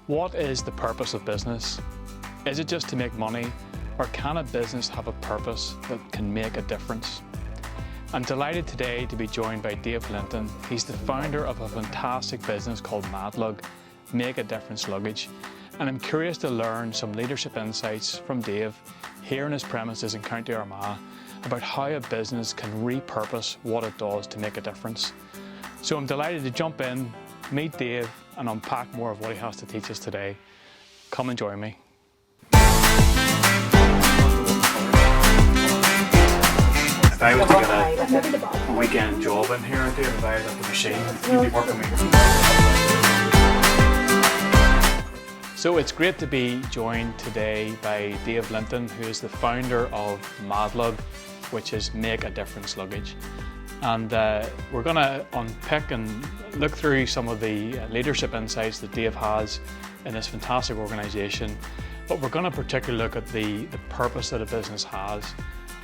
What is the purpose of business? Is it just to make money, or can a business have a purpose that can make a difference? I'm delighted today to be joined by Dave Linton. He's the founder of a fantastic business called Madlug, Make a Difference Luggage. And I'm curious to learn some leadership insights from Dave here in his premises in County Armagh about how a business can repurpose what it does to make a difference. So I'm delighted to jump in, meet Dave, and unpack more of what he has to teach us today. Come and join me. If I was to get a weekend job in here, Dave, if I had a machine, you'd be working with me. So it's great to be joined today by Dave Linton, who is the founder of Madlug, which is Make a Difference Luggage. And we're going to unpick and look through some of the leadership insights that Dave has in this fantastic organisation. But we're going to particularly look at the purpose that a business has.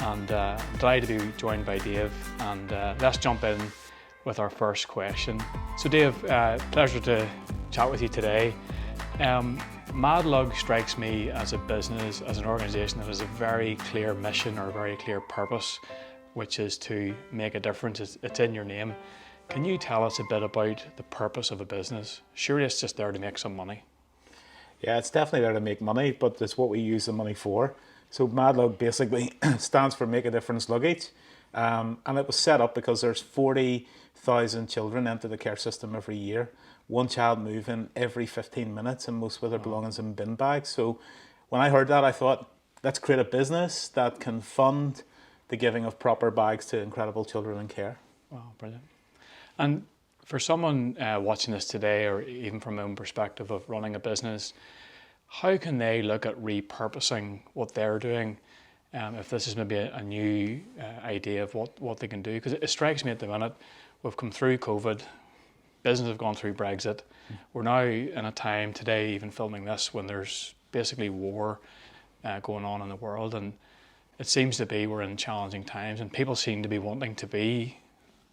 And I'm delighted to be joined by Dave. And let's jump in with our first question. So Dave, pleasure to chat with you today. Madlug strikes me as a business, as an organisation that has a very clear mission or a very clear purpose, which is to make a difference. It's in your name. Can you tell us a bit about the purpose of a business? Surely it's just there to make some money. Yeah, it's definitely there to make money, but it's what we use the money for. So Madlug basically stands for Make a Difference Luggage. And it was set up because there's 40,000 children enter the care system every year. One child moving every 15 minutes and most with their belongings in bin bags. So when I heard that, I thought, let's create a business that can fund the giving of proper bags to incredible children in care. Wow, brilliant. And for someone watching this today, or even from my own perspective of running a business, how can they look at repurposing what they're doing if this is maybe a new idea of what they can do? Because it strikes me at the minute, we've come through COVID, business have gone through Brexit. We're now in a time today, even filming this, when there's basically war going on in the world. And it seems to be we're in challenging times, and people seem to be wanting to be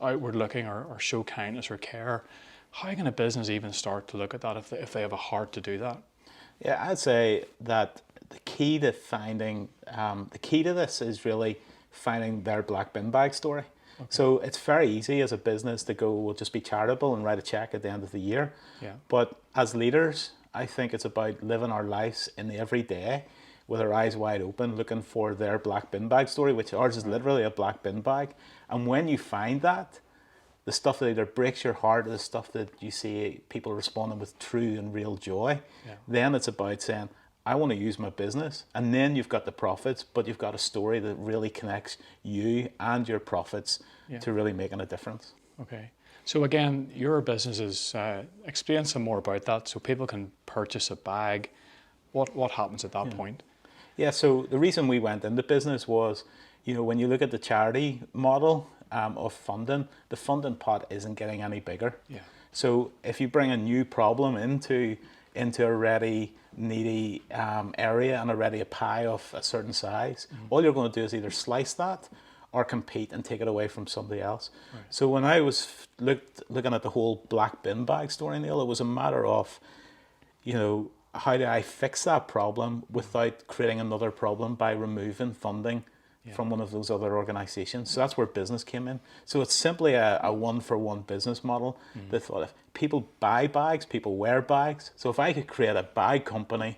outward looking or show kindness or care. How can a business even start to look at that if they have a heart to do that? Yeah, I'd say that the key to this is really finding their black bin bag story. Okay. So it's very easy as a business to go, we'll just be charitable and write a check at the end of the year. Yeah. But as leaders, I think it's about living our lives in the everyday with our eyes wide open, looking for their black bin bag story, which ours is literally a black bin bag. And when you find that, the stuff that either breaks your heart or the stuff that you see people responding with true and real joy, then it's about saying, I want to use my business. And then you've got the profits, but you've got a story that really connects you and your profits to really making a difference. Okay. So again, your business is, explain some more about that so people can purchase a bag. What happens at that point? Yeah, so the reason we went into business was, when you look at the charity model of funding, the funding pot isn't getting any bigger. Yeah. So if you bring a new problem into a already needy area and already a pie of a certain size, all you're going to do is either slice that or compete and take it away from somebody else. Right. So when I was looking at the whole black bin bag story, Neil, it was a matter of, how do I fix that problem without creating another problem by removing funding from one of those other organizations? So that's where business came in. So it's simply a one-for-one business model. That thought if people buy bags, people wear bags. So if I could create a bag company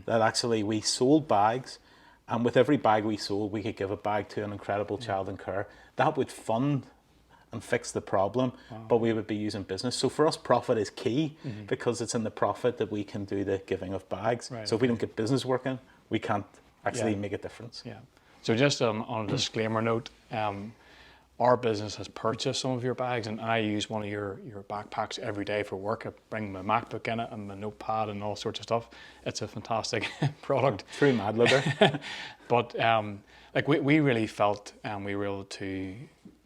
that actually we sold bags, and with every bag we sold, we could give a bag to an incredible child in care, that would fund and fix the problem, but we would be using business. So for us, profit is key because it's in the profit that we can do the giving of bags. Right, so if we don't get business working, we can't actually make a difference. Yeah. So just on a disclaimer note, our business has purchased some of your bags, and I use one of your backpacks every day for work. I bring my MacBook in it and my notepad and all sorts of stuff. It's a fantastic product. True Madlugger. But we really felt we were able to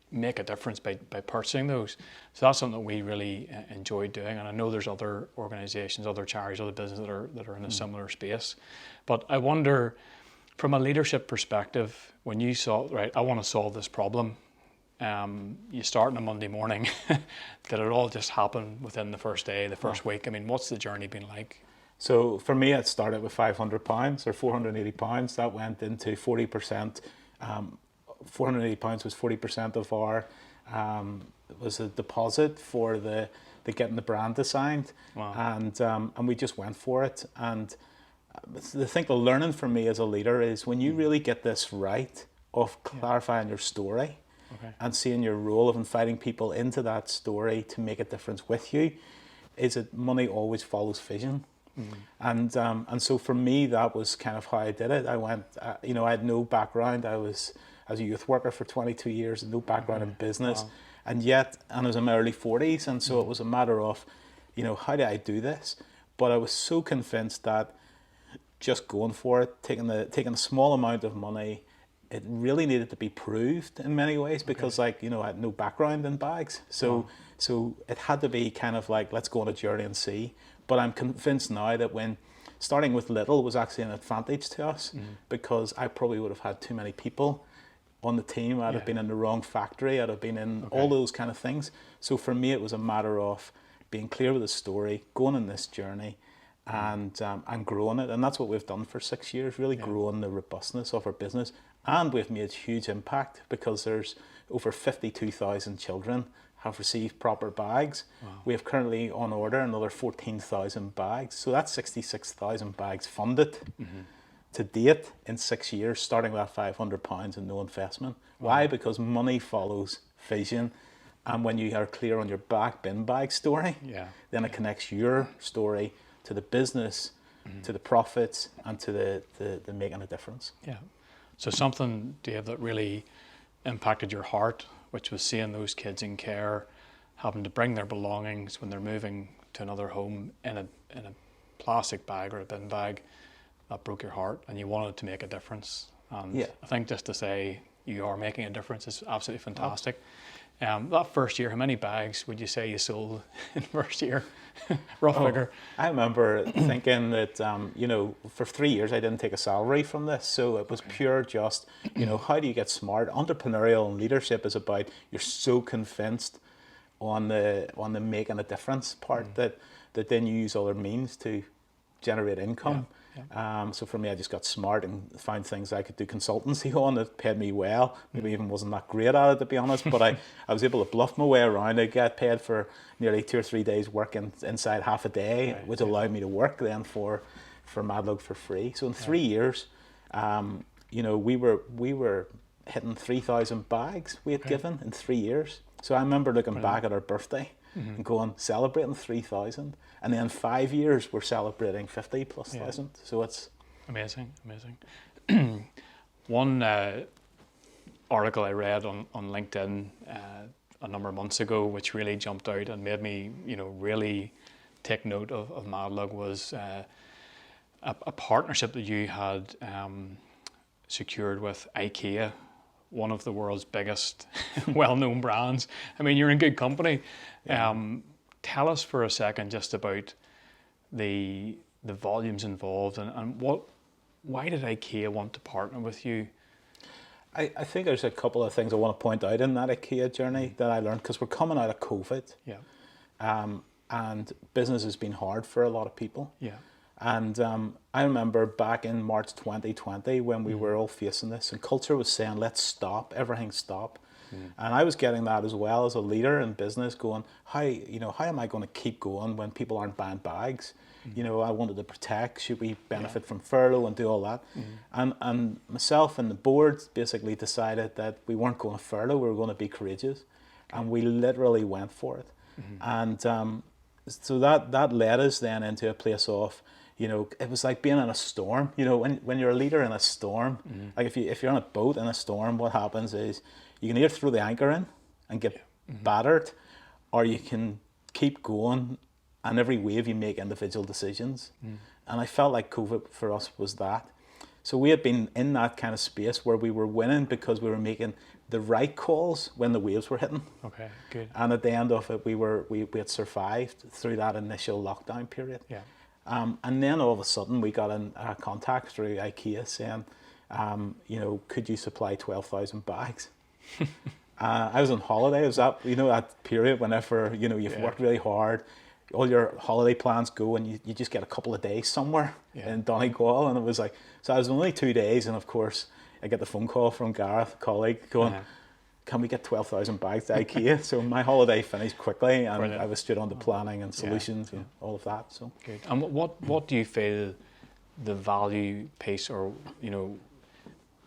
make a difference by purchasing those. So that's something that we really enjoyed doing. And I know there's other organisations, other charities, other businesses that are in a similar space. But I wonder, from a leadership perspective, when you saw, right, I want to solve this problem, you start on a Monday morning, did it all just happen within the first day, the first week? I mean, what's the journey been like? So for me, it started with £500 or £480. That went into 40%. £480 was 40% of our was a deposit for the getting the brand assigned. Wow. And we just went for it. And I think the learning for me as a leader is when you really get this right of clarifying your story and seeing your role of inviting people into that story to make a difference with you, is that money always follows vision. And so for me, that was kind of how I did it. I went, I had no background. I was a youth worker for 22 years, no background in business. Wow. And I was in my early 40s. And so it was a matter of, how do I do this? But I was so convinced that just going for it, taking a small amount of money, it really needed to be proved in many ways because I had no background in bags. So it had to be kind of like, let's go on a journey and see. But I'm convinced now that when starting with little was actually an advantage to us because I probably would have had too many people on the team. I'd have been in the wrong factory. I'd have been in all those kind of things. So for me, it was a matter of being clear with the story, going on this journey, and growing it. And that's what we've done for 6 years, really growing the robustness of our business. And we've made huge impact because there's over 52,000 children have received proper bags. Wow. We have currently on order another 14,000 bags. So that's 66,000 bags funded to date in 6 years, starting with £500 and no investment. Wow. Why? Because money follows vision. And when you are clear on your bin bag story, then it connects your story to the business, to the profits, and to the making a difference. Yeah. So something, Dave, that really impacted your heart, which was seeing those kids in care, having to bring their belongings when they're moving to another home in a plastic bag or a bin bag, that broke your heart, and you wanted to make a difference. And I think just to say you are making a difference is absolutely fantastic. That first year, how many bags would you say you sold in the first year? Rough figure. I remember thinking that, for 3 years I didn't take a salary from this. So it was pure just, how do you get smart? Entrepreneurial and leadership is about, you're so convinced on the making a difference part that then you use other means to generate income. So for me, I just got smart and found things I could do consultancy on that paid me well. Maybe even wasn't that great at it, to be honest, but I was able to bluff my way around. I got paid for nearly 2 or 3 days working inside half a day, which allowed me to work then for Madlug for free. So in 3 years, we were hitting 3,000 bags we had given in 3 years. So I remember looking back at our birthday and going, celebrating 3,000. And then 5 years, we're celebrating 50,000+. So it's amazing. One article I read on LinkedIn a number of months ago, which really jumped out and made me, really take note of Madlug, was a partnership that you had secured with Ikea, one of the world's biggest well-known brands. I mean, you're in good company. Tell us for a second just about the volumes involved and why did Ikea want to partner with you? I think there's a couple of things I want to point out in that Ikea journey that I learned, because we're coming out of COVID. And business has been hard for a lot of people. And I remember back in March 2020 when we were all facing this, and culture was saying, let's stop, everything stop. And I was getting that as well as a leader in business, going, how am I going to keep going when people aren't buying bags? I wanted to protect, should we benefit from furlough and do all that? And myself and the board basically decided that we weren't going to furlough, we were going to be courageous. And we literally went for it. And so that led us then into a place of, it was like being in a storm. When you're a leader in a storm, like if you're on a boat in a storm, what happens is you can either throw the anchor in and get battered, or you can keep going, and every wave you make individual decisions. And I felt like COVID for us was that. So we had been in that kind of space where we were winning because we were making the right calls when the waves were hitting. Okay, good. And at the end of it, we had survived through that initial lockdown period. And then all of a sudden we got a contact through Ikea saying, could you supply 12,000 bags? I was on holiday. It was that period whenever, you've worked really hard, all your holiday plans go, and you just get a couple of days somewhere in Donegal. And it was like, so I was only 2 days, and of course I get the phone call from Gareth, a colleague, going, can we get 12,000 bags to Ikea? So my holiday finished quickly, and Brilliant. I was straight on to planning and solutions and all of that. So good. And what do you feel the value piece, or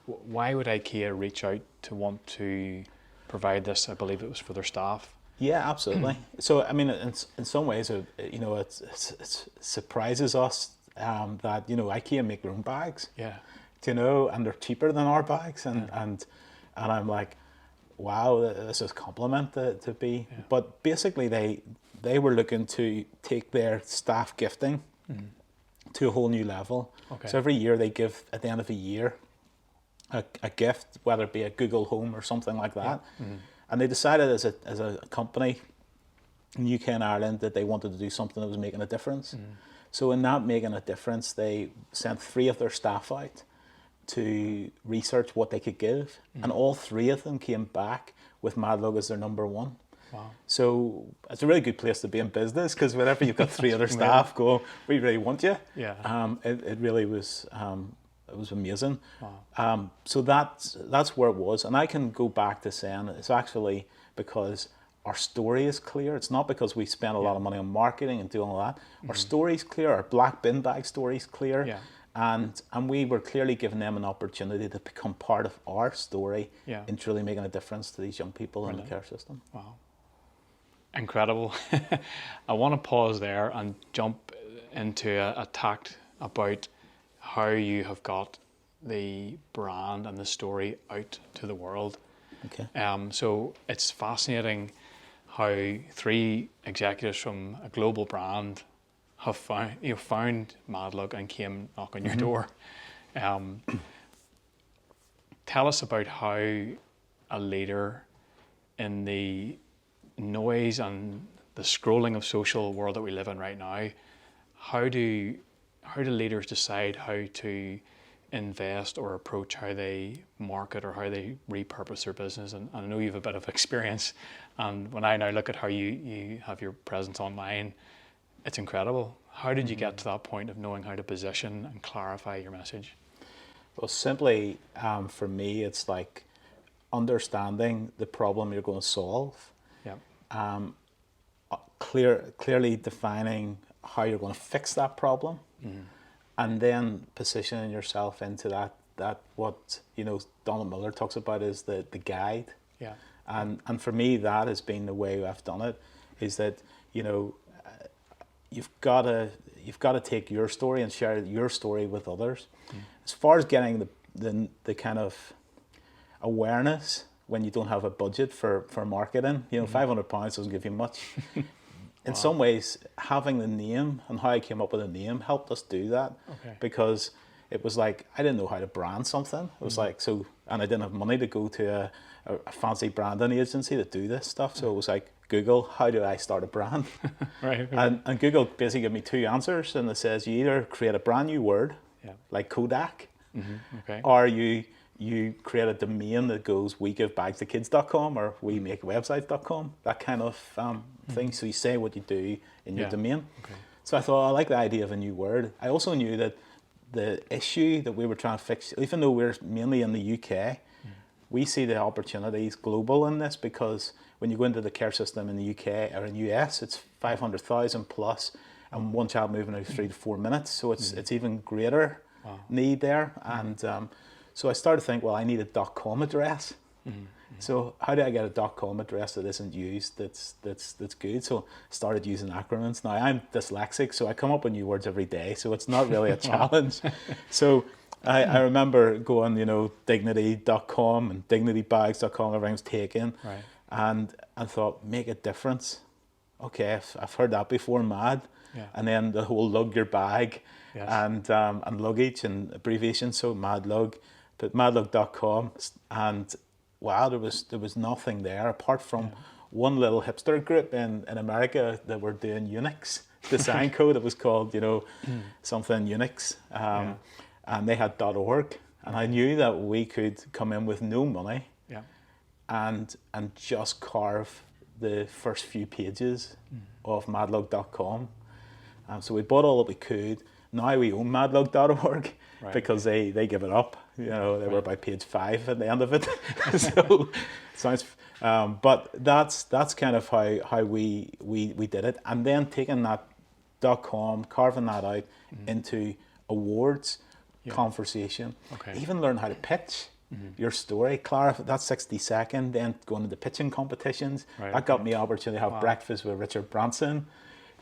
why would Ikea reach out to want to provide this? I believe it was for their staff. Yeah, absolutely. So I mean, in some ways, it surprises us that Ikea make their own bags. Yeah. And they're cheaper than our bags, and I'm like, wow, this is a compliment to be. Yeah. But basically, they were looking to take their staff gifting to a whole new level. Okay. So every year they give, at the end of the year, a gift, whether it be a Google Home or something like that. Yeah. And they decided as a company in the UK and Ireland that they wanted to do something that was making a difference. So in that making a difference, they sent 3 of their staff out to research what they could give, and all 3 of them came back with Madlug as their number 1. Wow. So it's a really good place to be in business, because whenever you've got 3 other staff go, we really want you. Yeah. It really was. It was amazing. Wow. So that's where it was, and I can go back to saying it's actually because our story is clear. It's not because we spend a lot of money on marketing and doing all that. Our story is clear. Our black bin bag story is clear. Yeah. And we were clearly giving them an opportunity to become part of our story in truly making a difference to these young people in the care system. Wow. Incredible. I want to pause there and jump into a tact about how you have got the brand and the story out to the world. Okay. So it's fascinating how 3 executives from a global brand have found Madlug and came knock on your door. Tell us about how a leader in the noise and the scrolling of social world that we live in right now, how do leaders decide how to invest or approach how they market or how they repurpose their business? And I know you have a bit of experience, and when I now look at how you have your presence online, it's incredible. How did you get to that point of knowing how to position and clarify your message? Well, simply for me, it's like understanding the problem you're going to solve. Yeah. Clearly defining how you're going to fix that problem, and then positioning yourself into that what Donald Miller talks about is the guide. Yeah. And for me, that has been the way I've done it. Is that you've got to take your story and share your story with others. As far as getting the kind of awareness when you don't have a budget for marketing, £500 doesn't give you much. In some ways, having the name and how I came up with the name helped us do that. Okay. Because it was like I didn't know how to brand something. It was like and I didn't have money to go to a fancy branding agency to do this stuff. So it was like, Google, how do I start a brand? Right. And Google basically gave me 2 answers, and it says you either create a brand new word, like Kodak, or you create a domain that goes wegivebagstokids.com or wemakewebsites.com, that kind of thing. So you say what you do in your domain. Okay. So I thought, I like the idea of a new word. I also knew that the issue that we were trying to fix, even though we're mainly in the UK, we see the opportunities global in this, because when you go into the care system in the UK or in the US, it's 500,000 plus, and one child moving every 3 to 4 minutes. So it's even greater need there. And so I started to think, well, I need a .com address. So how do I get a .com address that isn't used, that's good? So I started using acronyms. Now I'm dyslexic, so I come up with new words every day, so it's not really a challenge. So I remember going, dignity.com and dignitybags.com, everything was taken. Right. And I thought, make a difference. Okay, I've heard that before, MAD. Yeah. And then the whole lug your bag, and luggage and abbreviation, so Madlug, but madlug.com, and wow, there was nothing there apart from one little hipster group in America that were doing Unix design code. It was called, something Unix, and they had .org, and I knew that we could come in with no money, and just carve the first few pages of madlug.com. So we bought all that we could. Now we own madlug.org because they give it up. You know, they were by page 5 at the end of it. So sounds, but that's kind of how we did it. And then taking that .com, carving that out into awards, conversation, even learn how to pitch your story, clarify that 60-second, then going into pitching competitions. That got me opportunity to have breakfast with Richard Branson,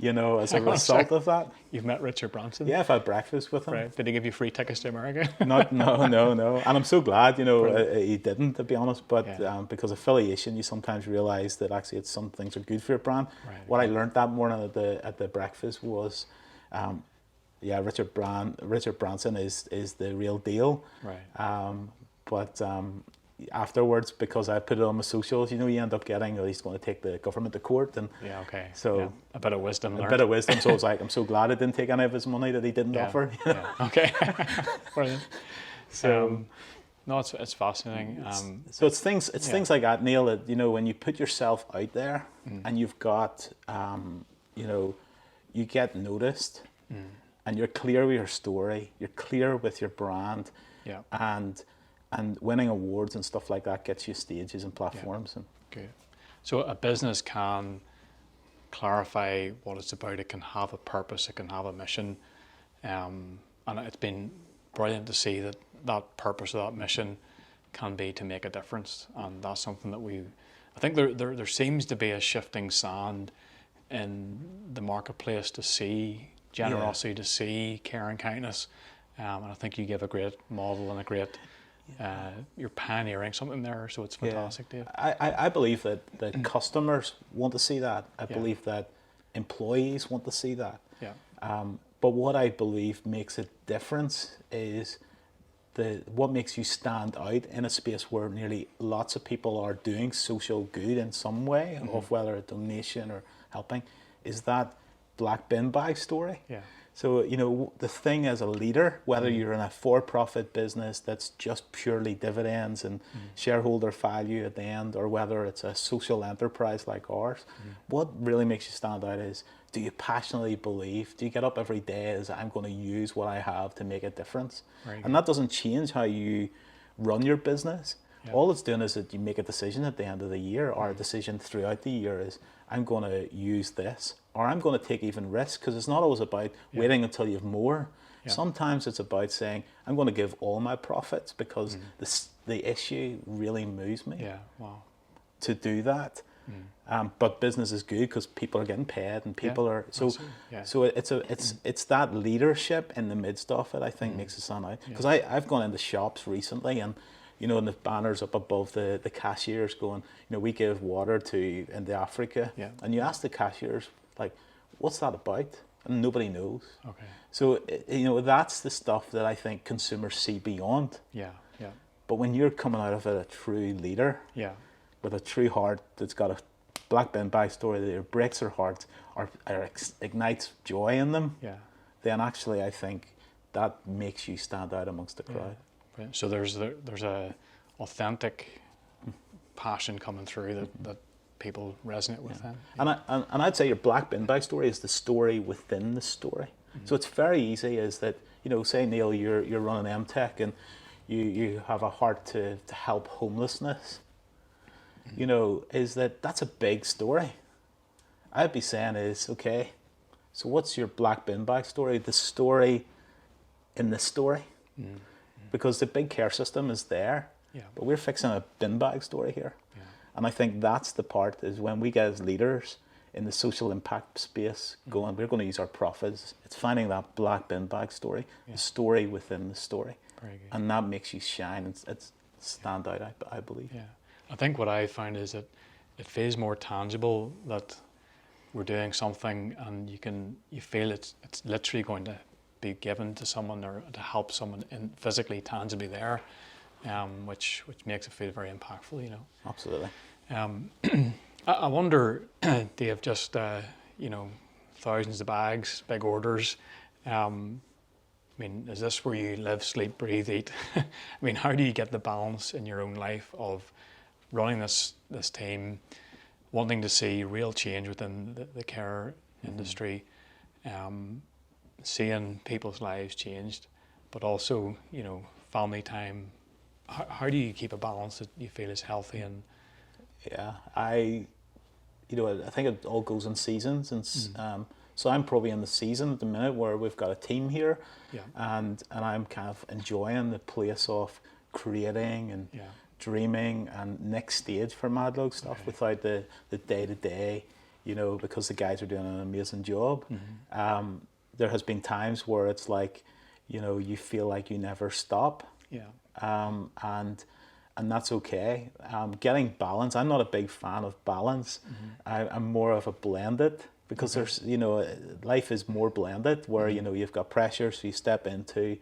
you know, as a result of that. You've met Richard Branson? Yeah, I've had breakfast with him. Right. Did he give you free tickets to America? No. And I'm so glad, you know, he didn't, to be honest, but because affiliation, you sometimes realize that actually some things are good for your brand. What I learned that morning at the breakfast was, Richard Branson is the real deal. But afterwards, because I put it on my socials, you know, you end up getting, he's going to take the government to court, and so a bit of wisdom learned. A bit of wisdom. So it's like, I'm so glad I didn't take any of his money that he didn't offer. Okay. Brilliant. So no, it's fascinating. So it's things like that, Neil, that, you know, when you put yourself out there and you've got, you know, you get noticed, and you're clear with your story, you're clear with your brand, and winning awards and stuff like that gets you stages and platforms. Good. So a business can clarify what it's about. It can have a purpose. It can have a mission. And it's been brilliant to see that purpose or that mission can be to make a difference. And that's something that I think there seems to be a shifting sand in the marketplace to see generosity, to see care and kindness. And I think you give a great model and a great, you're pioneering something there, so it's fantastic, Dave. I believe that customers want to see that. I believe that employees want to see that. But what I believe makes a difference is what makes you stand out in a space where nearly lots of people are doing social good in some way, of whether a donation or helping, is that black bin bag story. So, you know, the thing as a leader, whether you're in a for-profit business that's just purely dividends and shareholder value at the end, or whether it's a social enterprise like ours, what really makes you stand out is, do you passionately believe, do you get up every day as, I'm going to use what I have to make a difference? And that doesn't change how you run your business. All it's doing is that you make a decision at the end of the year, or a decision throughout the year is, I'm going to use this, or I'm going to take even risk, because it's not always about waiting until you have more. Sometimes it's about saying, I'm going to give all my profits because the issue really moves me to do that. But business is good because people are getting paid and people are so it's that leadership in the midst of it, I think, makes it stand out. Because I've gone into shops recently, and you know, and the banners up above the cashiers going, you know, we give water to in Africa, and you ask the cashiers, like, what's that about? And nobody knows. So you know, that's the stuff that I think consumers see beyond. But when you're coming out of it a true leader, with a true heart that's got a black bin bag story that breaks their hearts or ignites joy in them, then actually I think that makes you stand out amongst the crowd. So there's a authentic passion coming through that people resonate with. And I'd say your black bin bag story is the story within the story. So it's very easy, is that, you know, say, Neil, you're running M-Tech and you have a heart to help homelessness. You know, that's a big story. I'd be saying is, okay, so what's your black bin bag story? The story in the story. Because the big care system is there, but we're fixing a bin bag story here. And I think that's the part, is when we get as leaders in the social impact space going, we're going to use our profits. It's finding that black bin bag story, the story within the story. And that makes you shine. It's stand out, I believe. I think what I find is that it feels more tangible, that we're doing something and you feel it's literally going to be given to someone or to help someone physically, tangibly there, which makes it feel very impactful, you know. Absolutely. I wonder, Dave, just, you know, thousands of bags, big orders. I mean, is this where you live, sleep, breathe, eat? I mean, how do you get the balance in your own life of running this team, wanting to see real change within the care industry, seeing people's lives changed, but also, you know, family time. How do you keep a balance that you feel is healthy? And yeah, I think it all goes in seasons, and so I'm probably in the season at the minute where we've got a team here, and I'm kind of enjoying the place of creating and dreaming and next stage for Madlug stuff without the day-to-day, you know, because the guys are doing an amazing job. There has been times where it's like, you know, you feel like you never stop. And that's okay. Getting balance, I'm not a big fan of balance. I'm more of a blended, because there's, you know, life is more blended where, you know, you've got pressure, so you step into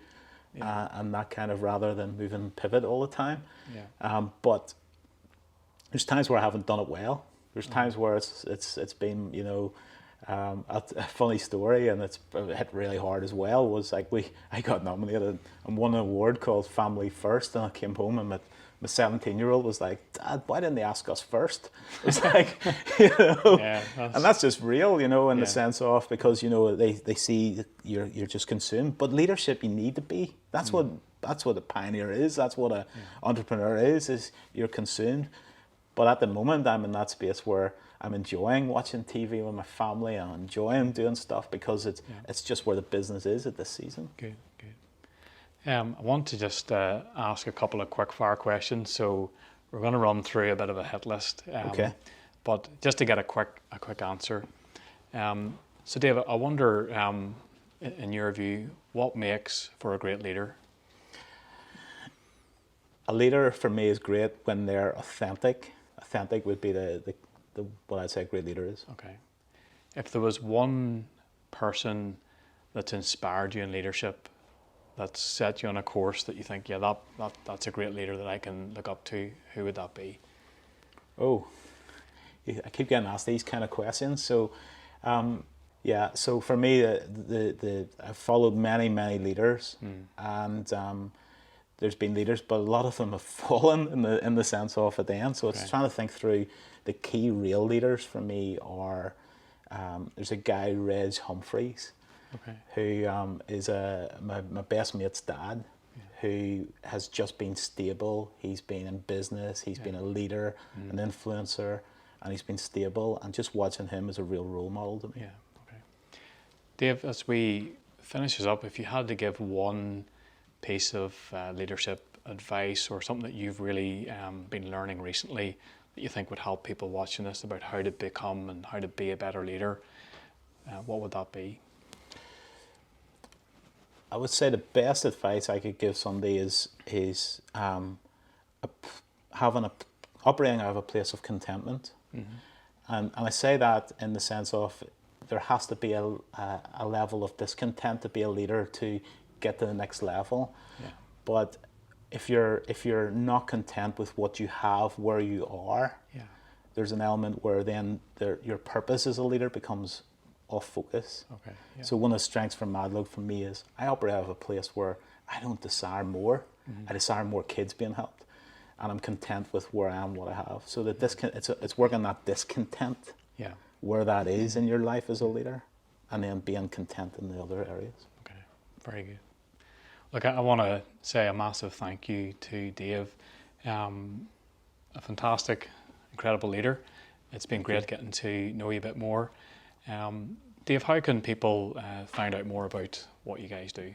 and that kind of, rather than move and pivot all the time. But there's times where I haven't done it well. There's times where it's been, you know, a funny story, and it's hit really hard as well, was like I got nominated and won an award called Family First, and I came home and my 17-year-old was like, "Dad, why didn't they ask us first?" It was like, you know, and that's just real, you know, in the sense of, because, you know, they see you're just consumed. But leadership, you need to be. That's what a pioneer is. That's what an entrepreneur is you're consumed. But at the moment, I'm in that space where I'm enjoying watching TV with my family, and I'm enjoying doing stuff, because it's just where the business is at this season. Good. I want to just ask a couple of quick fire questions. So we're going to run through a bit of a hit list. Okay. But just to get a quick answer. So Dave, I wonder, in your view, what makes for a great leader? A leader for me is great when they're authentic. Authentic would be the what I'd say a great leader is. Okay. If there was one person that's inspired you in leadership, that's set you on a course that you think, that's a great leader that I can look up to, who would that be? Oh, I keep getting asked these kind of questions. So, so for me, I've followed many leaders, and there's been leaders, but a lot of them have fallen in the sense of at the end. So it's trying to think through the key real leaders for me are, there's a guy, Reg Humphreys, who is my best mate's dad, who has just been stable. He's been in business, he's been a leader, an influencer, and he's been stable, and just watching him is a real role model to me. Dave, as we finish this up, if you had to give one piece of leadership advice or something that you've really been learning recently that you think would help people watching this about how to become and how to be a better leader, what would that be? I would say the best advice I could give somebody is operating out of a place of contentment. And I say that in the sense of there has to be a level of discontent to be a leader to get to the next level. But if you're not content with what you have where you are, there's an element where then your purpose as a leader becomes off focus. So one of the strengths for Madlug for me is I operate out of a place where I don't desire more. I desire more kids being helped, and I'm content with where I am, what I have. So that it's working that discontent, where that is in your life as a leader, and then being content in the other areas. Okay, very good. Look, I want to say a massive thank you to Dave, a fantastic, incredible leader. It's been great getting to know you a bit more. Dave, how can people find out more about what you guys do?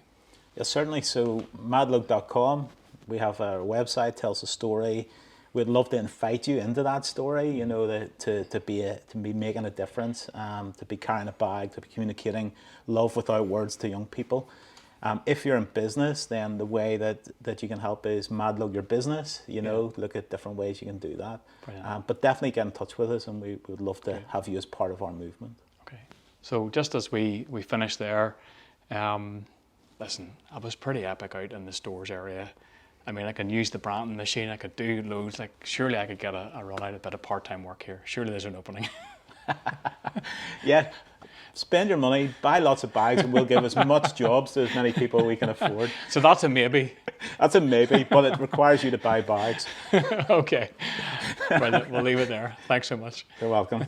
Yeah, certainly. So madlug.com, we have our website, tells a story. We'd love to invite you into that story, you know, to be making a difference, to be carrying a bag, to be communicating love without words to young people. If you're in business, then the way that you can help is Madlug Your Business, you know, look at different ways you can do that. But definitely get in touch with us, and we would love to have you as part of our movement. Okay. So just as we finish there, listen, I was pretty epic out in the stores area. I mean, I can use the branding machine, I could do loads, like surely I could get a run out, a bit of part-time work here. Surely there's an opening. Yeah, spend your money, buy lots of bags, and we'll give as much jobs to as many people we can afford. So that's a maybe. That's a maybe, but it requires you to buy bags. Okay. Brilliant. We'll leave it there. Thanks so much. You're welcome.